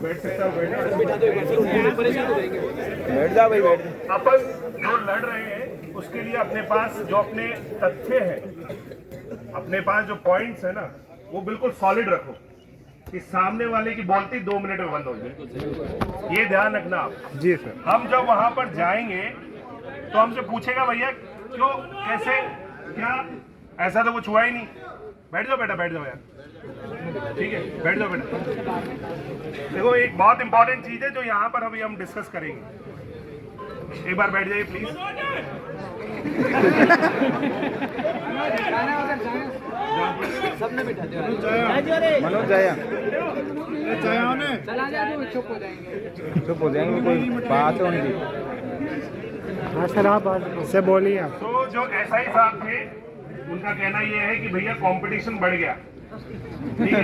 बैठ सकता हूँ, बैठ जा भाई, बैठ। अपन जो लड़ रहे हैं उसके लिए अपने पास जो अपने तथ्य है, अपने पास जो पॉइंट्स है ना, वो बिल्कुल सॉलिड रखो कि सामने वाले की बोलती 2 मिनट में बंद हो जाए। ये ध्यान रखना आप। जी सर। हम जब वहां पर जाएंगे तो हमसे पूछेगा भैया क्यों, कैसे, क्या, ऐसा तो कुछ हुआ ही नहीं। बैठ जाओ बेटा, बैठ जाओ यार, ठीक है, बैठ जाओ बेटा। देखो एक बहुत इंपॉर्टेंट चीज है जो यहाँ पर अभी हम डिस्कस करेंगे। एक बार बैठ जाइए प्लीज। सबने बिठा दिया। मनोज जाया, चुप हो जाएंगे। चुप हो जाएंगे, कोई बात होनी थी। हाँ सर, आप से बोलिए आप। तो जो एसआई साहब थे उनका कहना यह है कि भैया कंपटीशन बढ़ गया, ठीक है।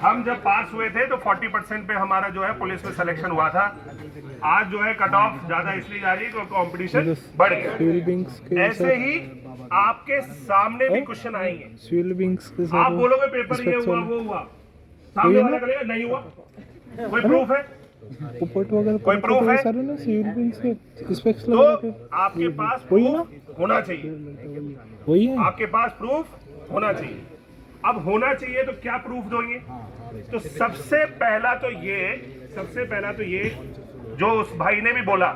हम जब पास हुए थे तो 40% पे हमारा जो है पुलिस में सिलेक्शन हुआ था। आज जो है कट ऑफ ज्यादा इसलिए जा रही है क्योंकि कंपटीशन बढ़ गया। ऐसे ही आपके सामने भी क्वेश्चन आएंगे, आप बोलोगे पेपर ये हुआ वो हुआ, सामने वाला करेगा नहीं हुआ। कोई प्रूफ है? कोई प्रूफ है? तो आपके पास प्रूफ होना चाहिए, आपके पास प्रूफ होना चाहिए। अब होना चाहिए तो क्या प्रूफ दोगे? तो सबसे पहला तो ये जो उस भाई ने भी बोला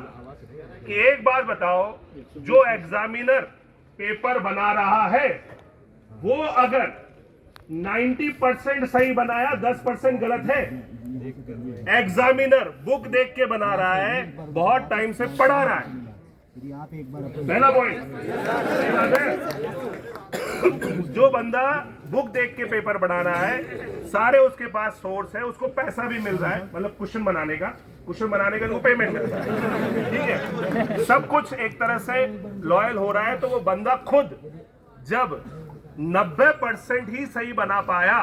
कि एक बात बताओ, जो एग्जामिनर पेपर बना रहा है वो अगर 90% सही बनाया, 10% गलत है। एग्जामिनर बुक देख के बना रहा है, बहुत टाइम से पढ़ा रहा है। पहला पॉइंट, जो बंदा बुक देख के पेपर बना रहा है, सारे उसके पास सोर्स है, उसको पैसा भी मिल रहा है, मतलब क्वेश्चन बनाने का उसको पेमेंट मिल रहा है, ठीक है, सब कुछ एक तरह से लॉयल हो रहा है। तो वो बंदा खुद जब 90% ही सही बना पाया,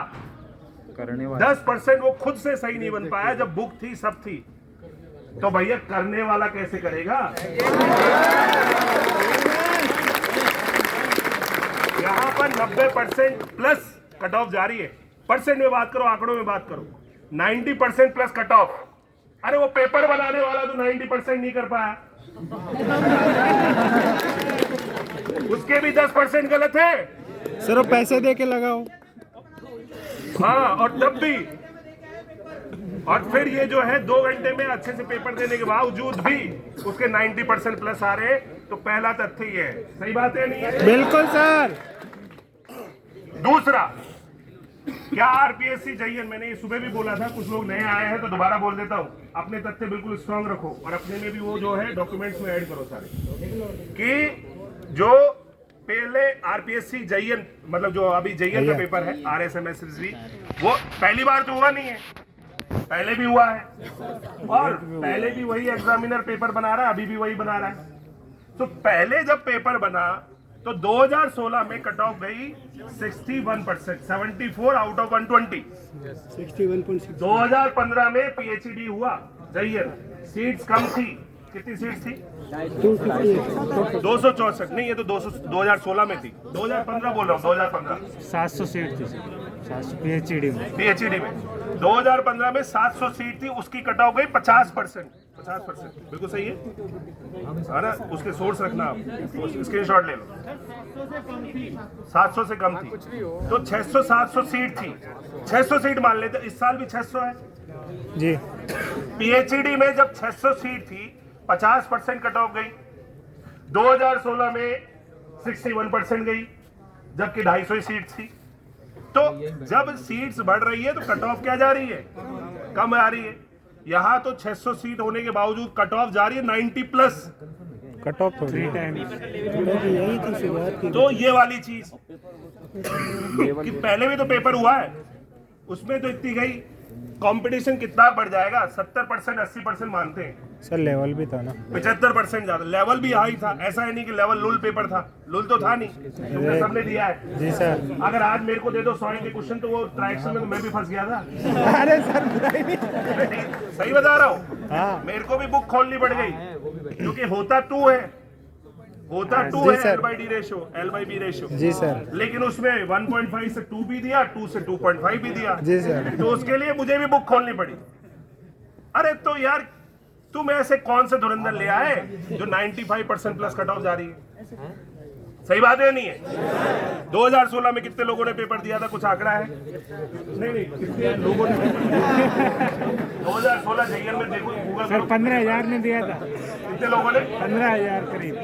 10% वो खुद से सही नहीं बन पाया, जब बुक थी सब थी, तो भैया करने वाला कैसे करेगा? यहाँ पर 90% प्लस कट ऑफ जारी है। परसेंट में बात करो, आंकड़ों में बात करो, 90% प्लस कट ऑफ। अरे वो पेपर बनाने वाला तो 90% नहीं कर पाया, उसके भी 10% गलत है। सर पैसे दे के लगाओ। हाँ, और तब भी, और फिर ये जो है 2 घंटे में अच्छे से पेपर देने के बावजूद भी उसके 90% प्लस आ रहे, तो पहला तथ्य ये है। सही बात है नहीं है? बिल्कुल सर। दूसरा, क्या आरपीएससी चाहिए? मैंने ये सुबह भी बोला था, कुछ लोग नए आए हैं तो दोबारा बोल देता हूँ। अपने तथ्य बिल्कुल स्ट्रांग रखो और अपने में भी वो जो है डॉक्यूमेंट्स में ऐड करो सारे, कि जो पहले आरपीएससी जयन, मतलब जो अभी जयन का पेपर है RSMSSB, वो पहली बार तो हुआ नहीं है, पहले भी हुआ है, और पहले भी वही एग्जामिनर पेपर बना रहा है, अभी भी वही बना रहा है। तो पहले जब पेपर बना तो 2016 में कट ऑफ गई 61%, 74 आउट ऑफ 120। 61.6। 2015 में PhD हुआ जयन, सीट्स कम थी, कितनी सीट्स थी? 264। नहीं, ये तो 2016 में थी, 2015 बोल रहा हूँ, 2015 700 सीट थी सर, 700 PhD में। 2015 में 700 सीट थी, उसकी कट ऑफ गई 50%। बिल्कुल सही है ना? उसके सोर्स रखना आप, स्क्रीनशॉट ले लो। 700 से कम थी, तो 600-700 सीट थी, 600 सीट मान लेते, इस साल भी 600 है जी। PhD में जब 600 सीट थी, 50% कट ऑफ गई। 2016 में 61% गई, जबकि 250 सीट थी। तो जब सीट्स बढ़ रही है तो कट ऑफ क्या जा रही है? कम आ रही है। यहाँ तो 600 सीट होने के बावजूद कट ऑफ जा रही है 90+। Cut off 3 times. तो ये वाली चीज कि पहले भी तो पेपर हुआ है, उसमें तो इतनी गई, कंपटीशन कितना बढ़ जाएगा? 70%, 80% मानते हैं सर। लेवल भी था ना, 75% ज्यादा, लेवल भी हाई था। ऐसा है नहीं कि लेवल लुल पेपर था, लुल तो था नहीं, तुमने सबने दिया है। जी सर। अगर आज मेरे को दे दो 100 के क्वेश्चन, तो वो ट्रायक्शन में तो मैं भी फंस गया था। अरे सर सही बता रहा हूँ, हाँ। मेरे को भी बुक खोलनी पड़ गई, क्योंकि होता 2 है, L/D रेशो, L/B रेशो। जी सर। लेकिन उसमें 1.5 से 2 भी दिया, 2 से 2.5 भी दिया। जी सर। तो उसके लिए मुझे भी बुक खोलनी पड़ी। अरे तो यार तुम ऐसे कौन से धुरंधर ले आए जो 95% प्लस कट ऑफ जा रही है? सही बात है नहीं है? 2016 में कितने लोगों ने पेपर दिया था, कुछ आंकड़ा है? नहीं कितने लोगों ने 2016 जेईएन में देखो, गूगल सर 15,000 ने दिया था। कितने लोगों ने? 15,000 करीब।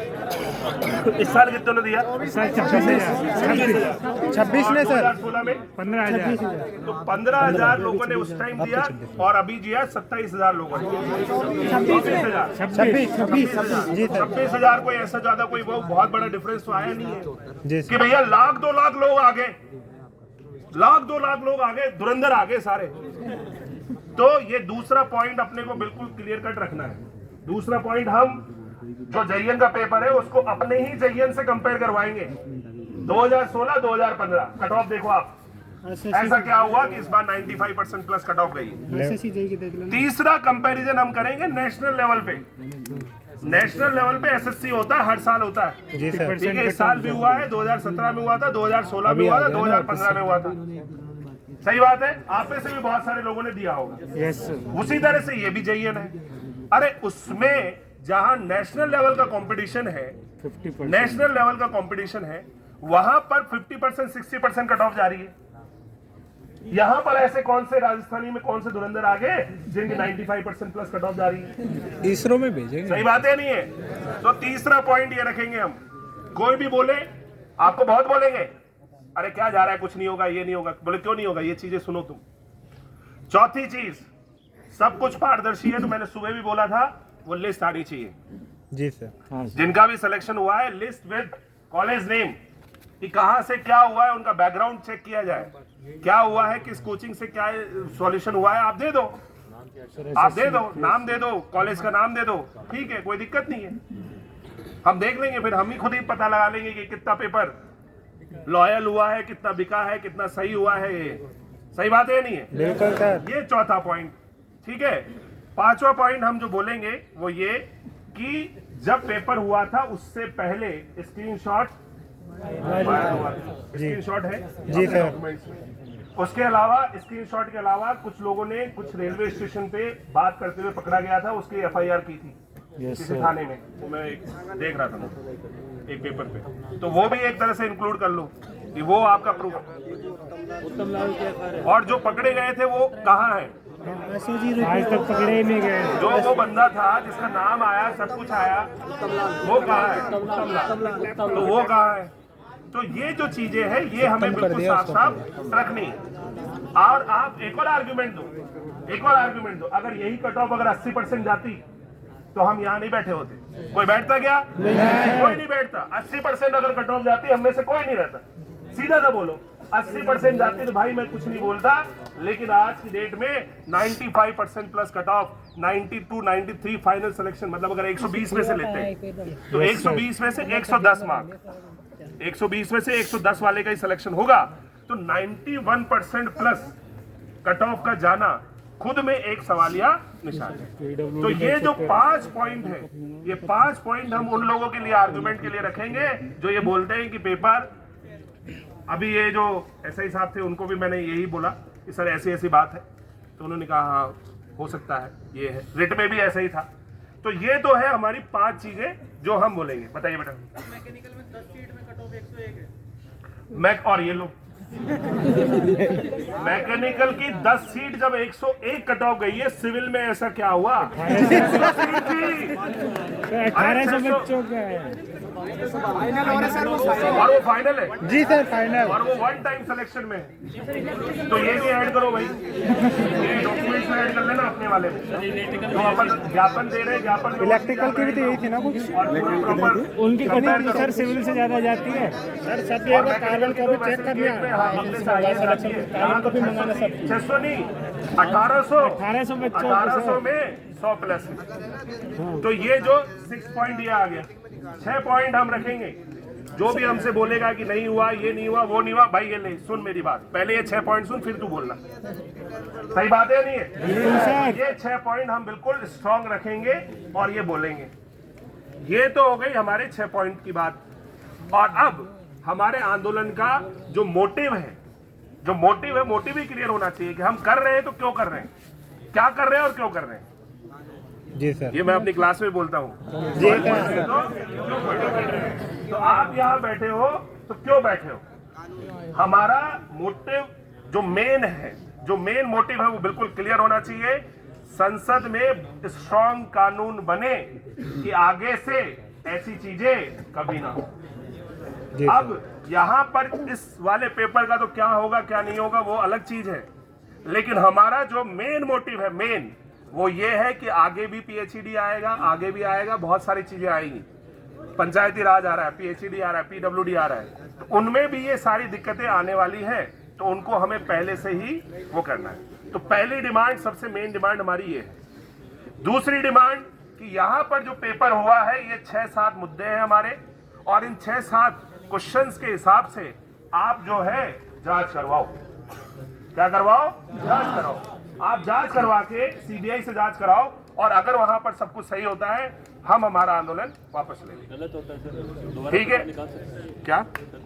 इस साल कितने ने दिया? सर 26,000। 26 ने सर 2016 में 15,000। तो 15,000 लोगों ने उस टाइम दिया और अभी दिया 27,000 लोगों ने। 26,000 26 26,000 कोई ऐसा ज्यादा कोई वो बहुत बड़ा डिफरेंस तो आया नहीं है जी कि भैया 1,00,000 2 लाख लोग आ गए, 1,00,000 2 लाख लोग आ गए, धुरंधर आ गए सारे। तो ये दूसरा पॉइंट अपने को बिल्कुल क्लियर कट रखना है। दूसरा पॉइंट, हम जो जेईएन का पेपर है उसको अपने ही जेईएन से कंपेयर करवाएंगे। 2016 2015 कट ऑफ देखो आप, ऐसा क्या हुआ कि इस बार 95% प्लस कट ऑफ गई। तीसरा कंपैरिजन हम करेंगे नेशनल लेवल पे। नेशनल लेवल पे एसएससी होता है, हर साल होता है जी सर। ठीक है। इस साल भी हुआ है, 2017 में हुआ था, 2016 में हुआ था, 2015 में हुआ था। सही बात है, आप में से भी बहुत सारे लोगों ने दिया होगा। Yes sir. उसी तरह से ये भी जेईएन है। अरे उसमें जहां नेशनल लेवल का कंपटीशन है, 50%। नेशनल लेवल का कंपटीशन है, वहां पर 50% 60% कट ऑफ जा रही है। यहां पर ऐसे कौन से राजस्थानी में कौन से धुरंधर आ गए जिनकी 95% प्लस कट ऑफ जा रही है? इसरो में भेजेंगे। सही बात है नहीं है? तो तीसरा पॉइंट ये रखेंगे हम। कोई भी बोले, आपको बहुत बोलेंगे अरे क्या जा रहा है, कुछ नहीं होगा, ये नहीं होगा। बोले क्यों नहीं होगा, ये चीजें सुनो तुम। चौथी चीज, सब कुछ पारदर्शी है। तो मैंने सुबह भी बोला था, वो लिस्ट आनी चाहिए जी सर। जिनका भी सिलेक्शन हुआ है, लिस्ट विद कॉलेज नेम कि कहां से क्या हुआ है, उनका बैकग्राउंड चेक किया जाए, क्या हुआ है, किस कोचिंग से क्या सॉल्यूशन हुआ है, आप दे दो, आप दे दो, नाम दे दो, कॉलेज का नाम दे दो, ठीक है, कोई दिक्कत नहीं है। हम देख लेंगे, फिर हम ही खुद ही पता लगा लेंगे कि कितना पेपर लॉयल हुआ है, कितना बिका है, कितना सही हुआ है। ये सही बात है नहीं है? बिल्कुल सर। ये चौथा पॉइंट, ठीक है। पांचवा पॉइंट हम जो बोलेंगे वो ये कि जब पेपर हुआ था उससे पहले स्क्रीनशॉट स्क्रीनशॉट है जी सर। डॉक्यूमेंट्स में। उसके अलावा स्क्रीनशॉट के अलावा कुछ लोगों ने कुछ रेलवे स्टेशन पे बात करते हुए पकड़ा गया था, उसकी एफआईआर की थी किसी थाने में। वो मैं देख रहा था एक पेपर पे, तो वो भी एक तरह से इंक्लूड कर लो कि वो आपका प्रूफ। और जो पकड़े गए थे वो कहाँ है? आज तक पकड़े ही नहीं गए। जो वो बंदा था जिसका नाम आया, सब कुछ आया, वो कहाँ है? तो वो कहाँ है? तो ये जो चीजें हैं ये हमें बिल्कुल साफ साफ रखनी है। और आप एक और आर्ग्यूमेंट दो, एक और आर्ग्यूमेंट दो। अगर यही कट ऑफ अगर 80% जाती तो हम यहाँ नहीं बैठे होते। कोई बैठता क्या? कोई नहीं बैठता। 80% अगर कट ऑफ जाती, हम में से कोई नहीं रहता। सीधा सा बोलो, 80% जाती तो भाई मैं कुछ नहीं बोलता। लेकिन आज की डेट में 95% plus cut off, 92 93 final selection, मतलब अगर 120 में से लेते हैं तो 120 में से 110 मार्क, 120 में से 110 वाले का ही सिलेक्शन होगा। तो 91% प्लस कट ऑफ का जाना खुद में एक सवालिया निशान है। तो ये जो 5 पॉइंट है, ये 5 पॉइंट हम उन लोगों के लिए आर्गुमेंट के लिए रखेंगे जो ये बोलते हैं कि पेपर, अभी ये जो एसआई साहब थे उनको भी मैंने यही बोला कि सर ऐसी ऐसी बात है, तो उन्होंने कहा हाँ हो सकता है, ये है। रिट में भी ऐसा ही था। तो ये तो है हमारी 5 चीजें जो हम बोलेंगे। बताइए बेटा। मैकेनिकल में 10 सीट में कट ऑफ 101 है। मैक और ये लो मैकेनिकल की 10 सीट जब 101 कट ऑफ गई है, सिविल में ऐसा क्या हुआ? 1800 बच्चों का है। और वो फाइनल है जी सर, फाइनल। और वो 1 टाइम सिलेक्शन में है। तो ये भी ऐड करो भाई, ये डॉक्यूमेंट्स में ऐड कर लेना अपने वाले में। तो अपन ज्ञापन दे रहे हैं, ज्ञापन इलेक्ट्रिकल की भी तो यही थी ना कुछ, प्रॉपर उनकी कटिंग सर सिविल से ज्यादा जाती है सर। सब ये कार्बन को भी चेक करना, कार्बन को भी मंगाना सब। 600 नहीं, 1800 बच्चों 1800 में 100 प्लस है। तो ये जो 6 पॉइंट ये आ गया। 6 पॉइंट हम रखेंगे। जो भी हमसे बोलेगा कि नहीं हुआ, ये नहीं हुआ, वो नहीं हुआ, भाई ये नहीं, सुन मेरी बात, पहले ये 6 पॉइंट सुन, फिर तू बोलना। सही बात है नहीं है? ये 6 पॉइंट हम बिल्कुल स्ट्रॉन्ग रखेंगे और ये बोलेंगे। ये तो हो गई हमारे 6 पॉइंट की बात। और अब हमारे आंदोलन का जो मोटिव है, जो मोटिव है, मोटिव ही क्लियर होना चाहिए कि हम कर रहे हैं तो क्यों कर रहे हैं, क्या कर रहे हैं और क्यों कर रहे हैं। जी सर। ये मैं अपनी क्लास में बोलता हूँ। जी तो आप यहाँ बैठे हो तो क्यों बैठे हो? हमारा मोटिव जो मेन मोटिव है वो बिल्कुल क्लियर होना चाहिए। संसद में स्ट्रॉन्ग कानून बने कि आगे से ऐसी चीजें कभी ना हो। अब यहाँ पर इस वाले पेपर का तो क्या होगा क्या नहीं होगा वो अलग चीज है, लेकिन हमारा जो मेन मोटिव है वो ये है कि आगे भी पीएचईडी आएगा, आगे भी आएगा, बहुत सारी चीजें आएंगी। पंचायती राज आ रहा है, पीएचईडी आ रहा है, पीडब्ल्यूडी आ रहा है, तो उनमें भी ये सारी दिक्कतें आने वाली है, तो उनको हमें पहले से ही वो करना है। तो पहली डिमांड, सबसे मेन डिमांड हमारी ये है। दूसरी डिमांड कि यहाँ पर जो पेपर हुआ है ये 6-7 मुद्दे हैं हमारे, और इन 6-7 क्वेश्चंस के हिसाब से आप जो है जांच करवाओ। क्या करवाओ? जांच कराओ। आप जांच करवा के सीबीआई से जांच कराओ, और अगर वहां पर सब कुछ सही होता है हम हमारा आंदोलन वापस ले लेंगे। ठीक है क्या?